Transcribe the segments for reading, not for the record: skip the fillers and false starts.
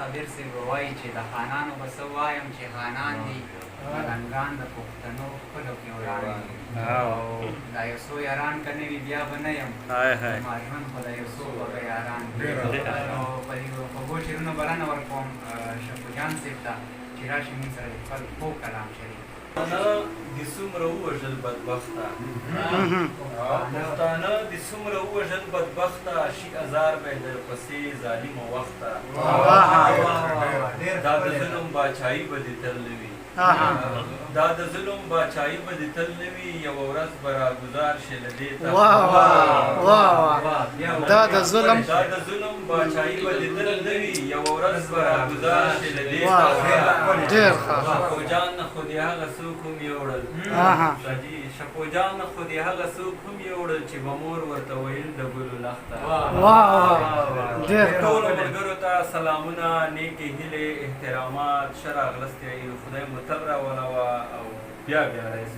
صابر صاحب وایي چې د خانانو به څه وایم چې خانان دي ملنګان د پښتنو خپلو کې وران دي او دا یو څو یاران که نه وي بیا به نه یم زما ژوند خو د یو څو به یاران دي نو په دې خوږو شعرونو بلنه ورکوم شفو جان صاحب ته چې راشي موږ سره د خپل خوږ کلام شریک د څومره ووژل بدبخته پښتانه د څومره ووژل بدبخته شي ازار به در پسې ظالمه وخته دا د ظلم باچایي به دې تل نه وي دا د ظلم باچایي به دې تل نه وي یوه ورځ به راګزار شي له دې دا د ظلم باچایي به دې تل نه وي یوه ورځ به راګزار شي له دې ډېر ښه شپو جان نه خو دې هغه څوک هم یوړل شپو جان نه خو دې هغه څوک هم یوړل چې به مور ورته ویل د ګلو لخته ټولو ملګرو ته سلامونه نیکې هیلې احترامات ښه راغلاست یایو خدای مو تل راولوه او بیا رئیس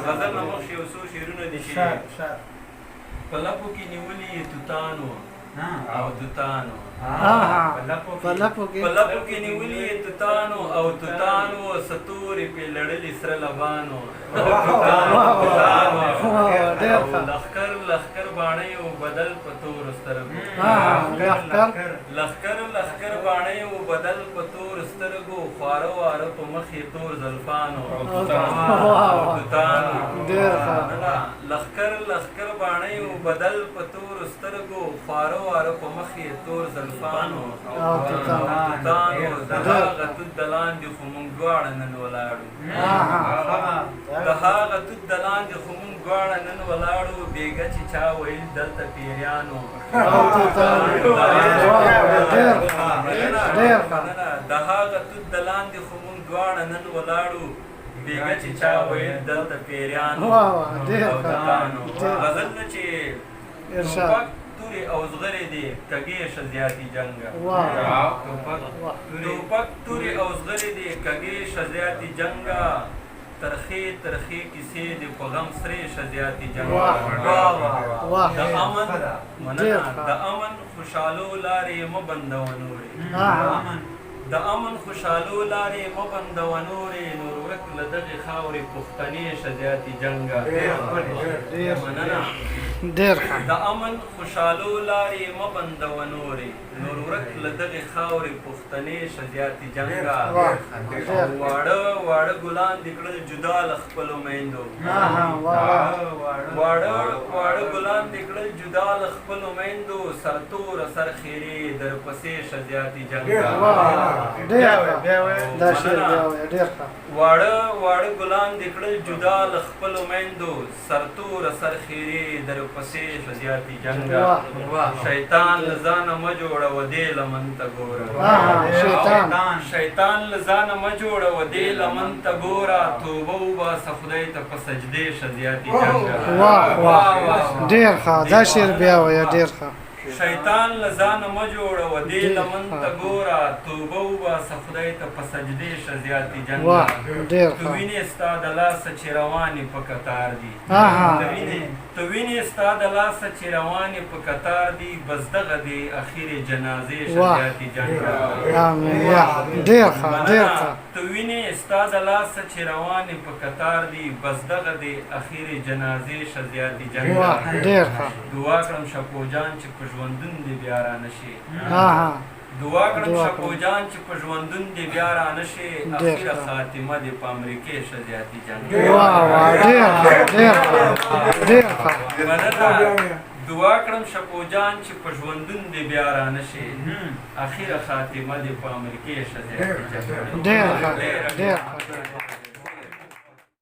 غزل نه مخکې یو څو شعرونه دي چې په لپو کې نیولي توتانو او توتانو په لپو کې نیولي توتانو او توتانو ستوري پې لړلي سره لبانو لښکر باڼیو بدل په تورو سترګو لښکر باڼیو بدل په تورو سترګو خواره واره په مخ یې تور زلفانو لښکر باڼیو بدل په تورو سترګو خواره واره په مخ یې تور زلفانو د هغه توت د لاندې خو مونږ دواړه نن ولاړو د هغه توت د لاندې خو مونږ دواړه نن ولاړو بېګه چې چا ویل دلته پیریانو د هغه توت د لاندې خو مونږ دواړه نن ولاړو بېګه چې چا ویل دلته پیریانو غزل نه چې او زغرې دي کږې شه زیاتې جنګه ټوپک تورې او زغرې دي کږې شه زیاتې جنګه ترخې کیسې دي په غم سرې شه زیاتې جنګه د امن خوشحالو لارې مه بندوه نورې د امن خوشحالو لارې مه بندوه نورې نور ورک له دغې خاورې پښتنې شه زیاتې جنګه مننه د امن خوشحالو لارې مه بندوه نورې نور ورک له دغې خاورې پښتنې شه زیاتې جنګه واړه ګلان دې کړل جدا له خپلو میندو واړه ګلان دې کړل جدا له خپلو میندو سرتوره سرخیرې در پسې شه زیاتې جنګه واړه ګلان دې کړل جدا له خپلو میندو سرتوره سرخیرې در پسې شه زیاتې جنګه شیطان له ځانه مه جوړوه دې لمن ته ګوره شیطان له ځانه مه جوړوه دې لمن ته ګوره توبه وباسه خدای ته په سجدې شه زیاتې جنګه ډېر ښه دا شعر بیا وایه ډېر ښه شیطان له ځانه مه جوړوه دې لمن ته ګوره توبه وباسه خدای ته په سجدې شه زیاتې جنګه تو وینې ستا د لاسه چې روانې په کتار دي تو وینې ستا د لاسه چې روانې په کتار دي بس دغه دې اخرې جنازې شه زیاتې جنګه تو وینې ستا د لاسه چې روانې په کتار دي بس دغه دې اخرې جنازې شه زیاتې جنګه دعا کړم شپو جان چې په ژوندون دې بیا رانه شي دعا کړم شپو جان چې په ژوندون دې بیا رانه شي اخره خاتمه دې په امریکې شه زیاتې جنګه دعا کړم شپو جان چې په ژوندون دې بیا رانه شي اخره خاتمه دې په امریکې شه زیاتې جنګه